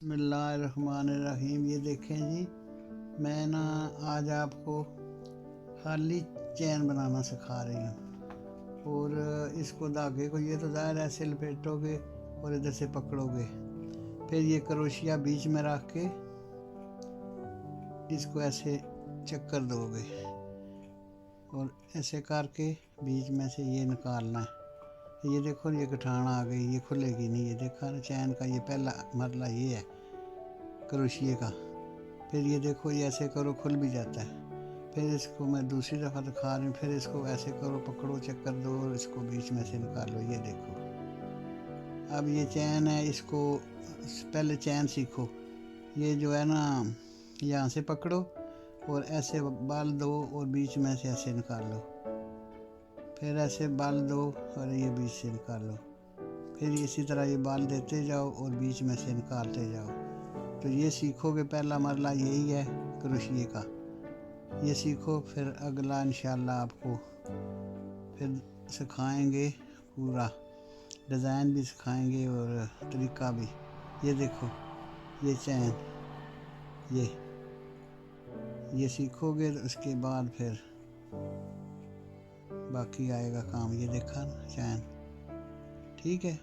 बिस्मिल्लाहिर्रहमानिर्रहीम। ये देखें जी, मैं ना आज आपको खाली चैन बनाना सिखा रही हूँ। और इसको धागे को ये तो ज़ाहिर ऐसे लपेटोगे और इधर से पकड़ोगे, फिर ये क्रोशिया बीच में रख के इसको ऐसे चक्कर दोगे और ऐसे करके बीच में से ये निकालना है। ये देखो, ये गठान आ गई, ये खुलेगी नहीं। ये देखा ना, चैन का ये पहला मरला ये है क्रोशिये का। फिर ये देखो, ये ऐसे करो खुल भी जाता है। फिर इसको मैं दूसरी दफ़ा दिखा रही हूँ। फिर इसको ऐसे करो, पकड़ो, चक्कर दो और इसको बीच में से निकालो। ये देखो, अब ये चैन है। इसको पहले चैन सीखो। ये जो है ना, यहाँ से पकड़ो और ऐसे बाल दो और बीच में से ऐसे निकालो। फिर ऐसे बाल दो और ये बीच से निकालो। फिर इसी तरह ये बाल देते जाओ और बीच में से निकालते जाओ। तो ये सीखोगे, पहला मरला यही है क्रोशिये का। ये सीखो, फिर अगला इंशाल्लाह आपको फिर सिखाएंगे, पूरा डिज़ाइन भी सिखाएंगे और तरीका भी। ये देखो, ये चैन, ये सीखोगे तो उसके बाद फिर बाकी आएगा काम। ये देखा ना चैन, ठीक है।